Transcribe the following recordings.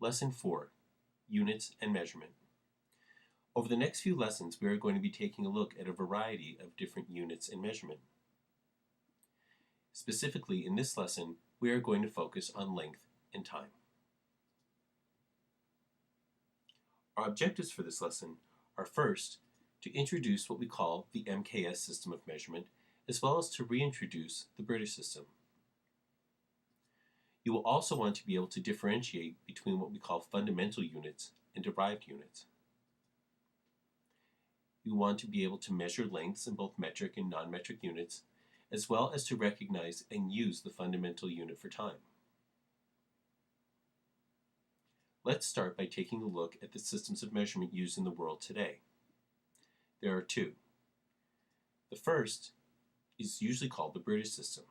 Lesson 4, Units and Measurement. Over the next few lessons, we are going to be taking a look at a variety of different units and measurement. Specifically, in this lesson, we are going to focus on length and time. Our objectives for this lesson are first, to introduce what we call the MKS system of measurement, as well as to reintroduce the British system. You will also want to be able to differentiate between what we call fundamental units and derived units. You want to be able to measure lengths in both metric and non-metric units, as well as to recognize and use the fundamental unit for time. Let's start by taking a look at the systems of measurement used in the world today. There are two. The first is usually called the British system,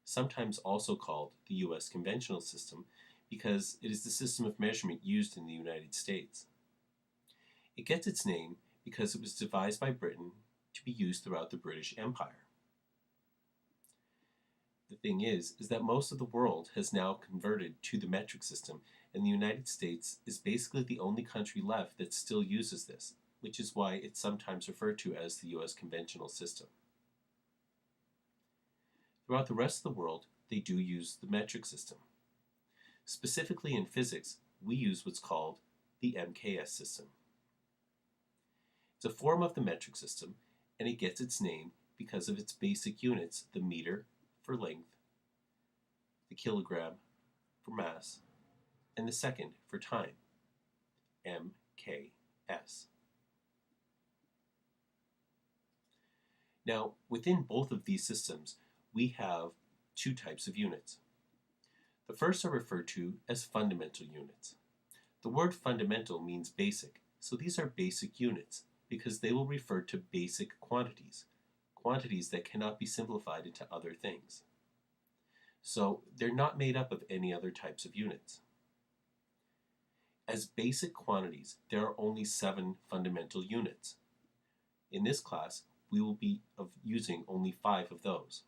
sometimes also called the U.S. conventional system, because it is the system of measurement used in the United States. It gets its name because it was devised by Britain to be used throughout the British Empire. The thing is that most of the world has now converted to the metric system, and the United States is basically the only country left that still uses this, which is why it's sometimes referred to as the U.S. conventional system. Throughout the rest of the world, they do use the metric system. Specifically in physics, we use what's called the MKS system. It's a form of the metric system, and it gets its name because of its basic units, the meter for length, the kilogram for mass, and the second for time, MKS. Now, within both of these systems, we have two types of units. The first are referred to as fundamental units. The word fundamental means basic, so these are basic units because they will refer to basic quantities, quantities that cannot be simplified into other things. So they're not made up of any other types of units. As basic quantities, there are only 7 fundamental units. In this class, we will be using only 5 of those.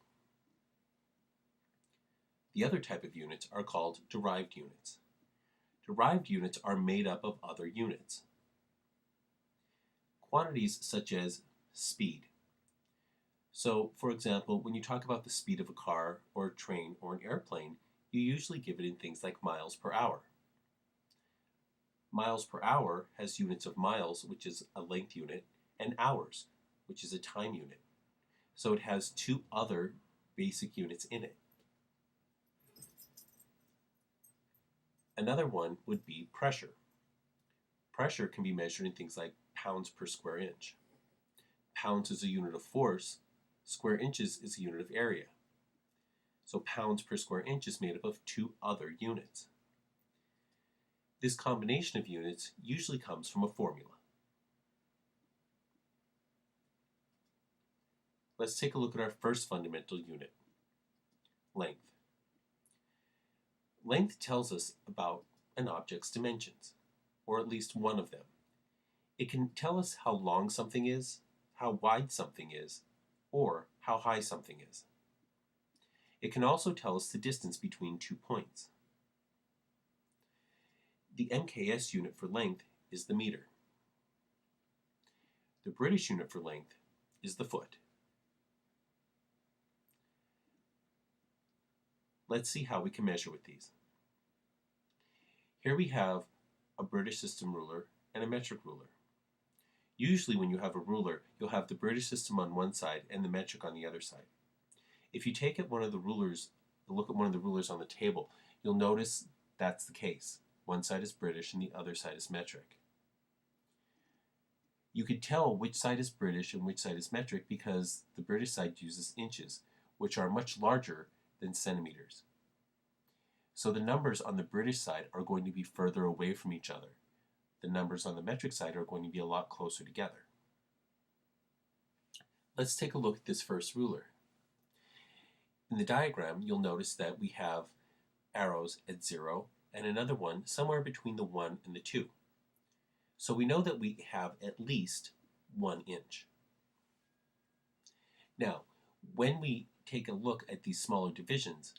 The other type of units are called derived units. Derived units are made up of other units. Quantities such as speed. So, for example, when you talk about the speed of a car or a train or an airplane, you usually give it in things like miles per hour. Miles per hour has units of miles, which is a length unit, and hours, which is a time unit. So it has 2 other basic units in it. Another one would be pressure. Pressure can be measured in things like pounds per square inch. Pounds is a unit of force, square inches is a unit of area. So pounds per square inch is made up of 2 other units. This combination of units usually comes from a formula. Let's take a look at our first fundamental unit, length. Length tells us about an object's dimensions, or at least one of them. It can tell us how long something is, how wide something is, or how high something is. It can also tell us the distance between 2 points. The MKS unit for length is the meter. The British unit for length is the foot. Let's see how we can measure with these. Here we have a British system ruler and a metric ruler. Usually when you have a ruler, you'll have the British system on one side and the metric on the other side. If you take look at one of the rulers on the table, you'll notice that's the case. One side is British and the other side is metric. You could tell which side is British and which side is metric because the British side uses inches, which are much larger than centimeters. So the numbers on the British side are going to be further away from each other. The numbers on the metric side are going to be a lot closer together. Let's take a look at this first ruler. In the diagram, you'll notice that we have arrows at 0 and another one somewhere between the 1 and the 2. So we know that we have at least 1 inch. Now, when we take a look at these smaller divisions,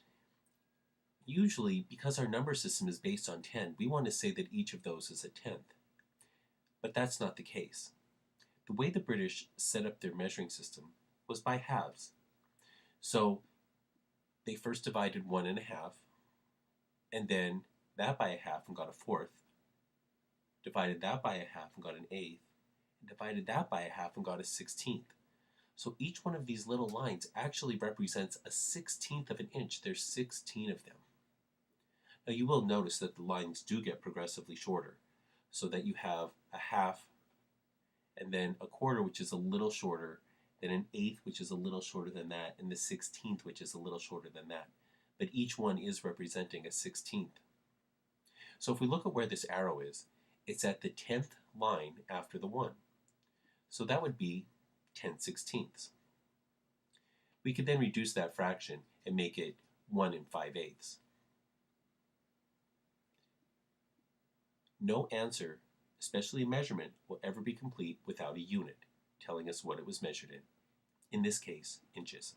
Usually, because our number system is based on 10, we want to say that each of those is a tenth. But that's not the case. The way the British set up their measuring system was by halves. So they first divided 1 and a half, and then that by a half and got a fourth, divided that by a half and got an eighth, and divided that by a half and got a 16th. So each one of these little lines actually represents a 16th of an inch. There's 16 of them. Now you will notice that the lines do get progressively shorter, so that you have a half, and then a quarter, which is a little shorter, then an eighth, which is a little shorter than that, and the 16th, which is a little shorter than that. But each one is representing a 16th. So if we look at where this arrow is, it's at the 10th line after the 1. So that would be 10/16. We could then reduce that fraction and make it 1 5/8. No answer, especially a measurement, will ever be complete without a unit telling us what it was measured in this case, inches.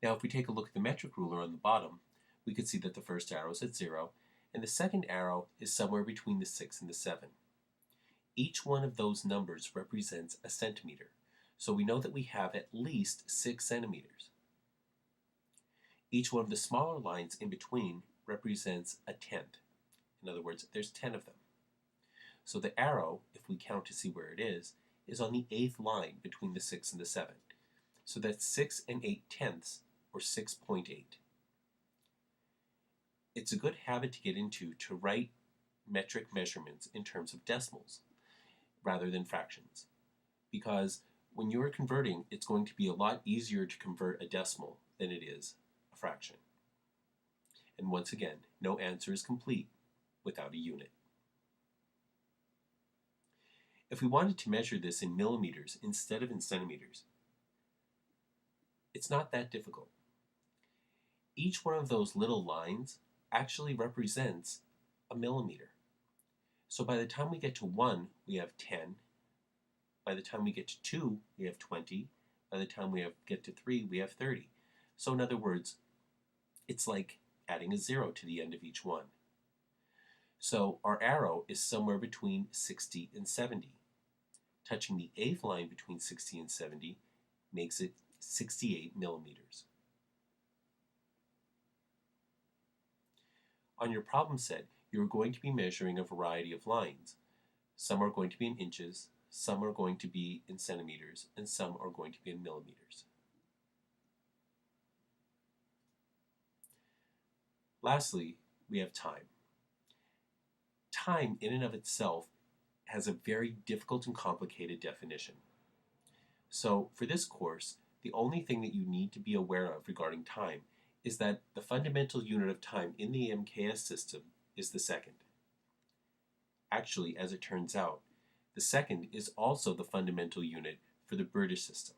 Now if we take a look at the metric ruler on the bottom, we could see that the first arrow is at 0, and the second arrow is somewhere between the 6 and the 7. Each one of those numbers represents a centimeter, so we know that we have at least 6 centimeters. Each one of the smaller lines in between represents a tenth. In other words, there's 10 of them. So the arrow, if we count to see where it is on the 8th line between the 6 and the 7. So that's 6 8/10, or 6.8. It's a good habit to get into to write metric measurements in terms of decimals rather than fractions, because when you're converting, it's going to be a lot easier to convert a decimal than it is a fraction. And once again, no answer is complete without a unit. If we wanted to measure this in millimeters instead of in centimeters, it's not that difficult. Each one of those little lines actually represents a millimeter. So by the time we get to 1, we have 10. By the time we get to 2, we have 20. By the time we get to 3, we have 30. So in other words, it's like adding a 0 to the end of each one. So our arrow is somewhere between 60 and 70. Touching the 8th line between 60 and 70 makes it 68 millimeters. On your problem set, you're going to be measuring a variety of lines. Some are going to be in inches, some are going to be in centimeters, and some are going to be in millimeters. Lastly, we have time. Time in and of itself has a very difficult and complicated definition. So for this course, the only thing that you need to be aware of regarding time is that the fundamental unit of time in the MKS system is the second. Actually, as it turns out, the second is also the fundamental unit for the British system.